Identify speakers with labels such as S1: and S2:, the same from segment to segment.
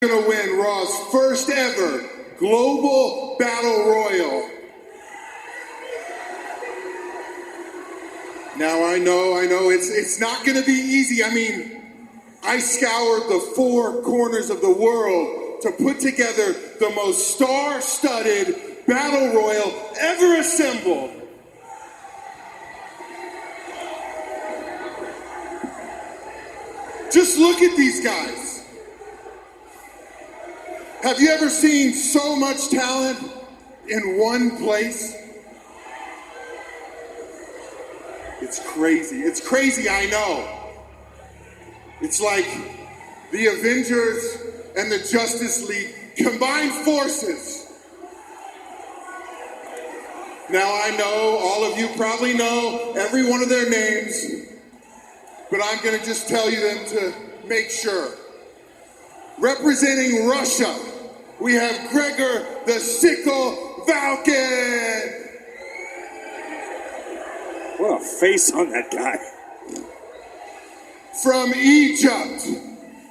S1: Gonna win Raw's first ever Global Battle Royal. Now I know it's not gonna be easy. I mean, I scoured the four corners of the world to put together the most star-studded battle royal ever assembled. Just look at these guys. Have you ever seen so much talent in one place? It's crazy. It's crazy, I know. It's like the Avengers and the Justice League combined forces. Now I know, all of you probably know every one of their names, but I'm gonna just tell you them to make sure. Representing Russia, we have Gregor the Sickle Valken.
S2: What a face on that guy.
S1: From Egypt,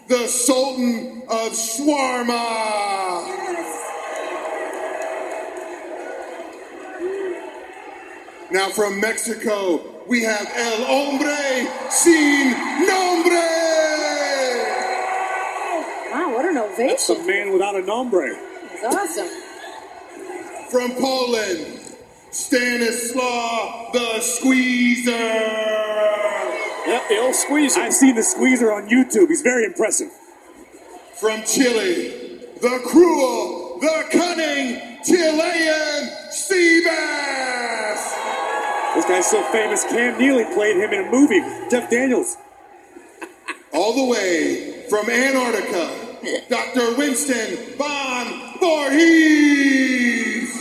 S1: the Sultan of Shawarma. Now from Mexico, we have El Hombre Sin Nombre.
S3: Wow, what an ovation.
S2: That's a man without a nombre.
S3: That's awesome.
S1: From Poland, Stanislaw the Squeezer.
S2: Yep, the old squeezer. I've seen the squeezer on YouTube. He's very impressive.
S1: From Chile, the cruel, the cunning Chilean Seabass.
S2: This guy's so famous, Cam Neely played him in a movie. Jeff Daniels.
S1: All the way from Antarctica, Dr. Winston Von Voorhees.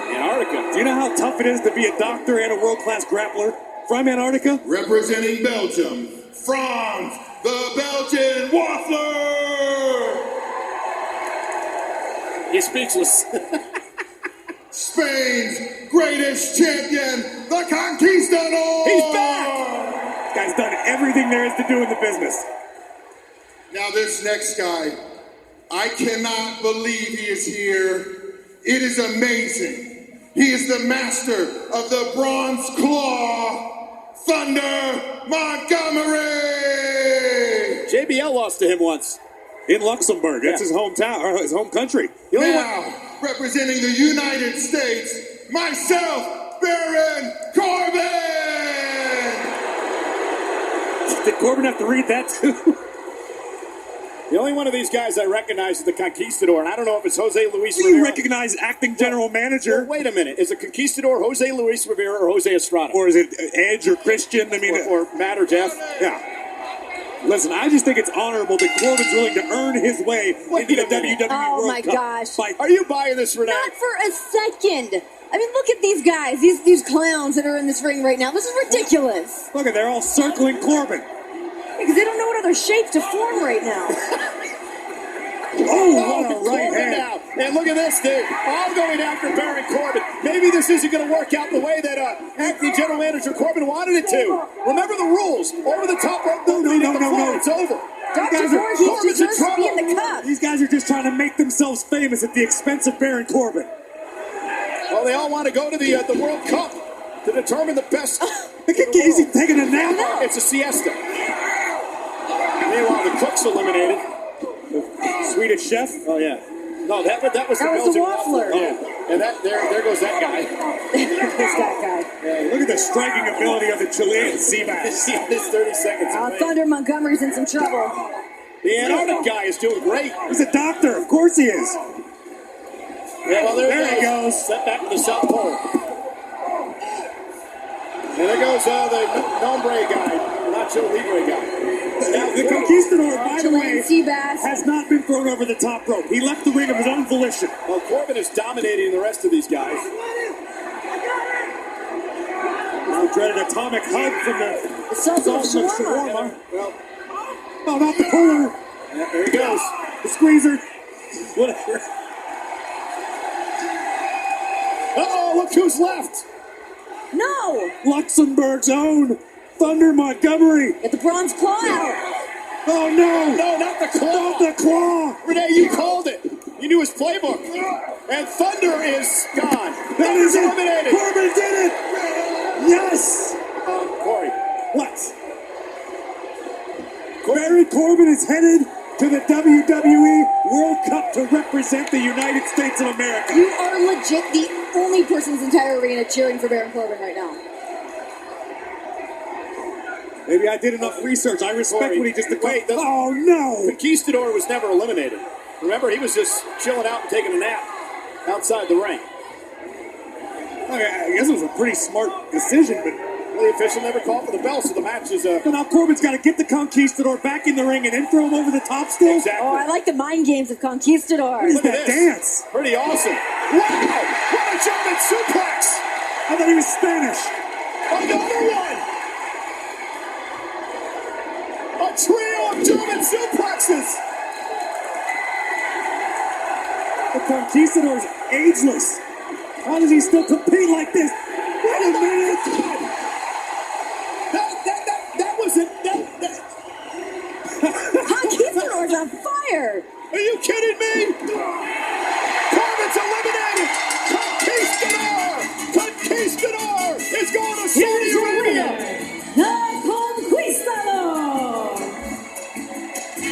S2: Antarctica. Do you know how tough it is to be a doctor and a world-class grappler from Antarctica?
S1: Representing Belgium, Franz the Belgian Waffler.
S2: He's speechless.
S1: Spain's greatest champion, the Conquistador.
S2: He's back. This guy's done everything there is to do in the business.
S1: Now this next guy, I cannot believe he is here. It is amazing. He is the master of the Bronze Claw, Thunder Montgomery.
S2: JBL lost to him once in Luxembourg. That's his hometown, or his home country.
S1: Now, representing the United States, myself, Baron Corbin.
S2: Did Corbin have to read that too?
S4: The only one of these guys I recognize is the Conquistador, and I don't know if it's Jose Luis
S2: You
S4: Rivera.
S2: recognize acting general manager.
S4: Well, wait a minute. Is it Conquistador Jose Luis Rivera or Jose Estrada?
S2: Or is it Edge or Christian? I mean,
S4: or Matt or Jeff?
S2: Yeah. Listen, I just think it's honorable that Corbin's willing to earn his way into the WWE
S3: Oh,
S2: World
S3: my
S2: Cup.
S3: gosh.
S4: Are you buying this, Renee?
S3: Not for a second. I mean, look at these guys, these clowns that are in this ring right now. This is ridiculous.
S2: Look at, they're all circling Corbin.
S3: Because they don't know what other shape to form right now.
S2: Oh, what a right
S4: Corbin
S2: hand.
S4: now. And look at this, dude. All going after Baron Corbin. Maybe this isn't going to work out the way that acting general manager Corbin wanted it to. Remember the rules. Over the top rope.
S2: No.
S4: It's over.
S3: Dr. Voorhees deserves to be in the cup.
S2: These guys are just trying to make themselves famous at the expense of Baron Corbin.
S4: Well, they all want to go to the World Cup to determine the best.
S2: Look at Casey taking a nap.
S4: It's a siesta. Meanwhile, the cook's eliminated.
S2: Swedish chef.
S4: Oh yeah. No, that was the
S3: Belgian
S4: Waffler.
S3: Waffler.
S4: Yeah. And there goes that guy.
S3: This guy.
S2: Look at the striking ability of the Chilean Seabass.
S4: This 30 seconds.
S3: Thunder Montgomery's in some trouble.
S4: The Antarctic guy is doing great.
S2: He's a doctor. Of course he is.
S4: Yeah, well, there
S2: he goes.
S4: Step back to the South Pole. And there goes the Nombre guy, Nacho Libre guy.
S2: The Conquistador, by the way,
S3: Seabass
S2: has not been thrown over the top rope. He left the ring of his own volition.
S4: Well, Corbin is dominating the rest of these guys.
S2: The dreaded atomic hug from the
S3: Sultan of
S2: Shawarma.
S4: Well,
S2: Oh, not the puller.
S4: yeah, there he goes.
S2: The squeezer. Whatever.
S4: Uh-oh, look who's left.
S3: No!
S2: Luxembourg's own Thunder Montgomery.
S3: Get the bronze claw out.
S2: Oh no!
S4: No, not the claw.
S2: Not the claw!
S4: Renee, you called it. You knew his playbook. And Thunder is gone.
S2: That is it!
S4: eliminated.
S2: Corbin did it! Yes!
S4: Corey.
S2: What? Barry Corbin is headed to the WWE World Cup to represent the United States of America.
S3: You are legit the only person in this entire arena cheering for Baron Corbin right now.
S2: Maybe I did enough research. I respect
S4: Corey,
S2: what he just...
S4: wait,
S2: oh, no!
S4: Conquistador was never eliminated. Remember, he was just chilling out and taking a nap outside the ring.
S2: Okay, I guess it was a pretty smart decision, but...
S4: The official never called for the bell, so the match is...
S2: But now Corbin's got to get the Conquistador back in the ring and then throw him over the top still?
S4: Exactly.
S3: Oh, I like the mind games of Conquistador.
S2: What is
S4: Look at
S2: that
S4: this.
S2: dance?
S4: Pretty awesome. Wow! What a German suplex!
S2: I thought he was Spanish.
S4: Another one! A trio of German suplexes!
S2: The Conquistador's ageless. How does he still compete like this? Wait a minute!
S4: That was it.
S3: Conquistador's on fire!
S4: Are you kidding me? Corbin's eliminated! Conquistador is going to Saudi Arabia!
S3: The Conquistador!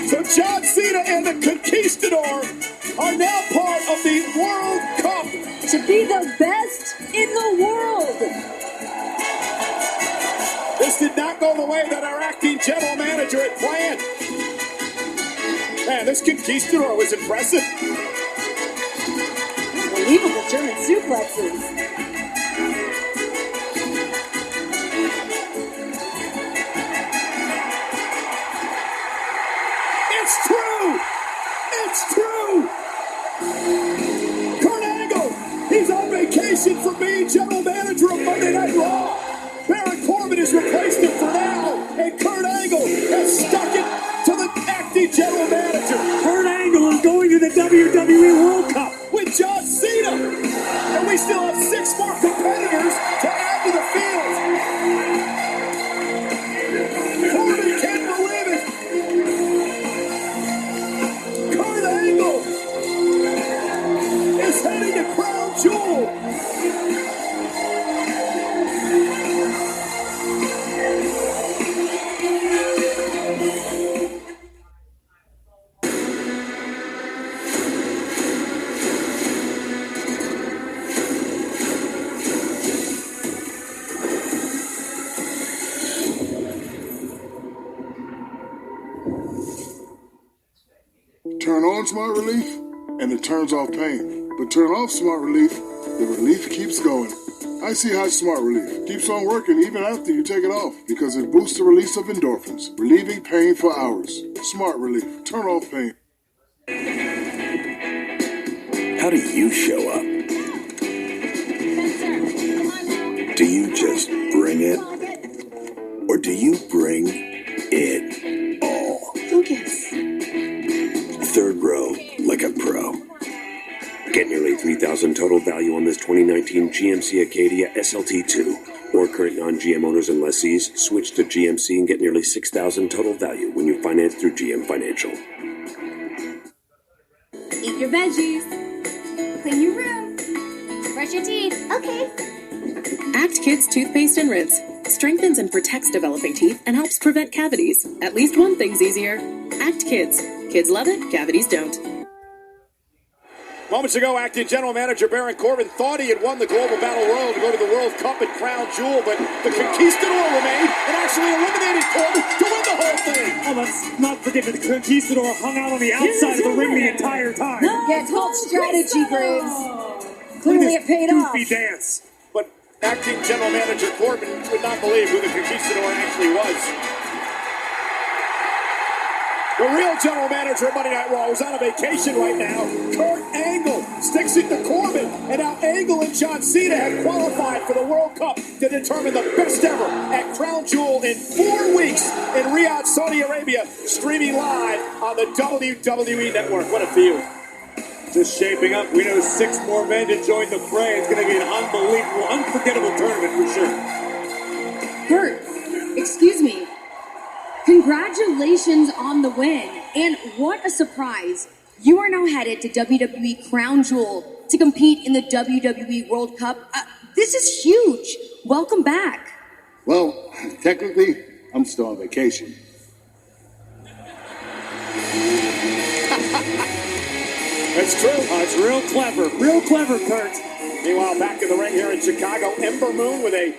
S4: So John Cena and the Conquistador are now part of the World Cup.
S3: To be the best in the world!
S4: This did not go the way that our acting general manager had planned. Man, this Conquistador was impressive.
S3: Unbelievable German suplexes.
S4: It's true! It's true! Kurt Angle, he's on vacation for being general manager of Monday Night Raw. Baron Corbin has replaced him for now, and Kurt Angle has stuck it to the acting general manager.
S2: Kurt Angle is going to the WWE World Cup
S4: With John Cena. And we still have 6 more competitors to add to the field. Corbin can't believe it. Kurt Angle is heading to Crown Jewel.
S1: Turn on Smart Relief, and it turns off pain. But turn off Smart Relief, the relief keeps going. Icy Hot Smart Relief keeps on working even after you take it off because it boosts the release of endorphins, relieving pain for hours. Smart Relief. Turn off pain.
S5: How do you show up? Do you just bring it? Or do you bring it all?
S3: Focus.
S5: Third row, like a pro.
S6: Get nearly $3,000 total value on this 2019 GMC Acadia SLT2. Or current non-GM owners and lessees, switch to GMC and get nearly $6,000 total value when you finance through GM Financial.
S7: Eat your veggies. Clean your room. Brush your teeth. Okay.
S8: Act Kids Toothpaste and Rinse strengthens and protects developing teeth and helps prevent cavities. At least one thing's easier. Act Kids. Kids love it, cavities don't.
S4: Moments ago, acting general manager Baron Corbin thought he had won the Global Battle Royal to go to the World Cup at Crown Jewel, but the Conquistador remained and actually eliminated Corbin to win the whole thing.
S2: Oh, let's not forget that the Conquistador hung out on the outside of the ring the entire time.
S3: Yeah, it's called strategy, Graves. Clearly it paid off.
S2: Goofy dance.
S4: But acting general manager Corbin would not believe who the Conquistador actually was. The real general manager of Monday Night Raw is on a vacation right now. Kurt Angle sticks it to Corbin, and now Angle and John Cena have qualified for the World Cup to determine the best ever at Crown Jewel in 4 weeks in Riyadh, Saudi Arabia, streaming live on the WWE Network. What a feud.
S2: Just shaping up. We know 6 more men to join the fray. It's going to be an unbelievable, unforgettable tournament for sure.
S3: Kurt, excuse me.
S9: Congratulations on the win. And what a surprise. You are now headed to WWE Crown Jewel to compete in the WWE World Cup. This is huge. Welcome back.
S10: Well, technically, I'm still on vacation.
S4: It's true.
S2: It's real clever. Real clever, Kurt.
S4: Meanwhile, back in the ring here in Chicago, Ember Moon with a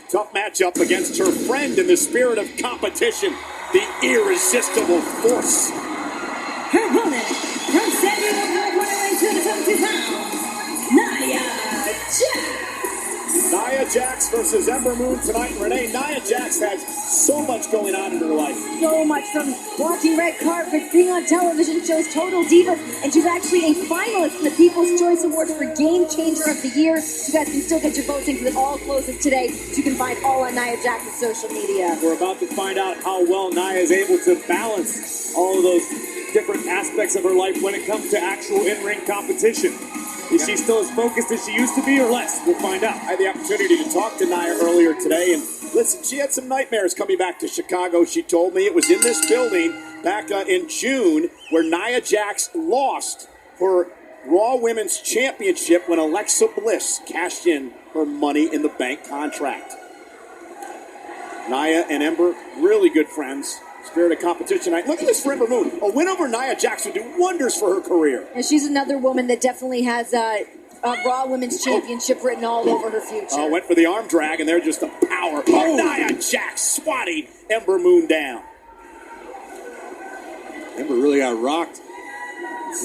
S4: tough matchup against her friend in the spirit of competition, the irresistible Force.
S9: Her opponent, from San Diego, weighing 272 pounds, Nia Jax.
S4: Nia Jax versus Ember Moon tonight. Renee, Nia Jax has so much going on in her life.
S3: So much, from walking red carpets, being on television shows, Total Diva, and she's actually a finalist in the People's Choice Awards for Game Changer of the Year. You guys can still get your votes in because it all closes today. So you can find all on Nia Jax's social media.
S2: We're about to find out how well Nia is able to balance all of those different aspects of her life when it comes to actual in-ring competition. Is she still as focused as she used to be or less? We'll find out.
S4: I had the opportunity to talk to Nia earlier today, and listen, she had some nightmares coming back to Chicago. She told me it was in this building back in June where Nia Jax lost her Raw Women's Championship when Alexa Bliss cashed in her Money in the Bank contract. Nia and Ember, really good friends. Spirit of competition. Look at this for Ember Moon. A win over Nia Jax would do wonders for her career.
S3: And she's another woman that definitely has a Raw Women's Championship written all over her future.
S4: Went for the arm drag, and they're just a power. Oh, Nia Jax swatting Ember Moon down.
S2: Ember really got rocked.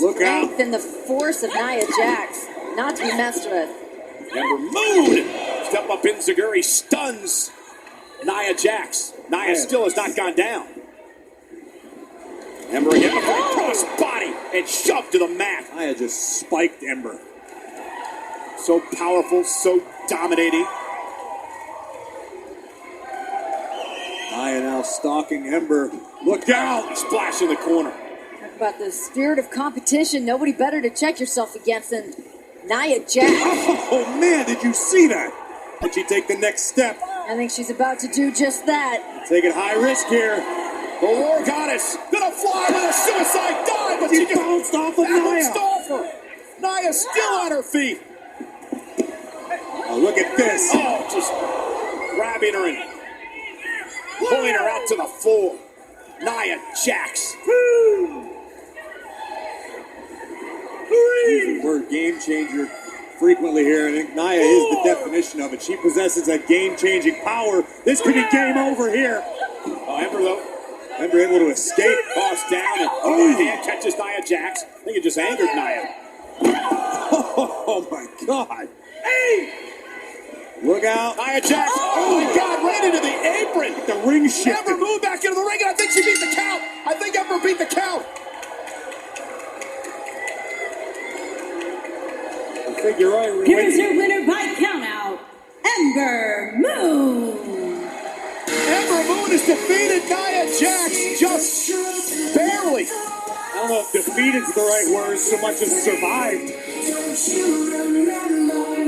S2: Look out.
S3: Strength and the force of Nia Jax, not to be messed with.
S4: Ember Moon. Step up in Zaguri stuns Nia Jax. Nia still has not gone down. Ember again, cross body and shoved to the mat.
S2: Nia just spiked Ember.
S4: So powerful, so dominating.
S2: Nia now stalking Ember. Look out!
S4: Splash in the corner.
S3: Talk about the spirit of competition. Nobody better to check yourself against than Nia Jax.
S2: Oh man, did you see that? Did she take the next step?
S3: I think she's about to do just that.
S2: Taking high risk here.
S4: The War Goddess gonna fly with a suicide dive, but she
S2: bounced off of Nia.
S4: Bounced off her. Nia still on her feet.
S2: Oh, look at this.
S4: Oh, just grabbing her and pulling her out to the floor. Nia Jax.
S2: Using the word game changer frequently here. I think Nia is the definition of it. She possesses a game-changing power. This could be game over here.
S4: Oh, Ember, though.
S2: Ember able to escape.
S4: Tossed down, and hand catches Nia Jax. I think it just angered Nia.
S2: Oh, my God. Hey! Look out.
S4: Nia Jax. Oh, my God, right into the apron.
S2: The ring shifted.
S4: Ember moved back into the ring, and I think she beat the count. I think Ember beat the count.
S2: I think you're right.
S9: Here's your winner by countout, Ember Moon.
S4: Ember Moon has defeated Nia Jax just barely.
S2: I don't know if defeated's the right word so much as survived.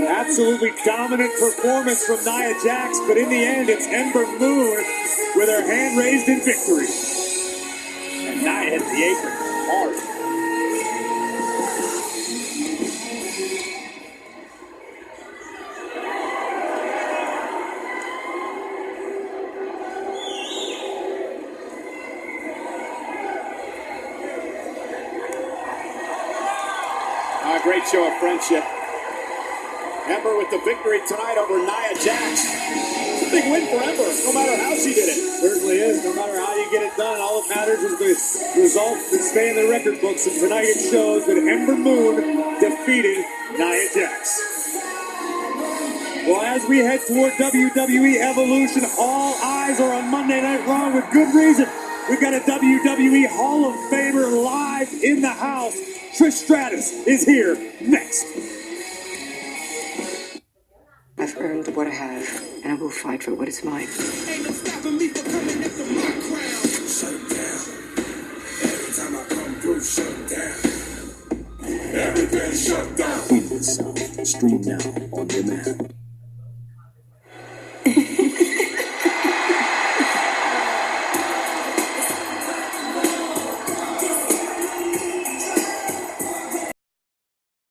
S2: Absolutely dominant performance from Nia Jax, but in the end, it's Ember Moon with her hand raised in victory.
S4: And Nia hit the apron hard. A great show of friendship. Ember with the victory tonight over Nia Jax. It's a big win for Ember, no matter how she did it.
S2: Certainly is. No matter how you get it done, all that matters is the results that stay in the record books. And tonight it shows that Ember Moon defeated Nia Jax. Well, as we head toward WWE Evolution, all eyes are on Monday Night Raw with good reason. We've got a WWE Hall of Famer live in the house. Trish Stratus is here next.
S11: I've earned what I have, and I will fight for what is mine.
S12: Ain't no stopping me from coming after my crown. Shut it down. Every time I come through, shut it down. Everything shut down.
S6: Queen of the South. Stream now on demand.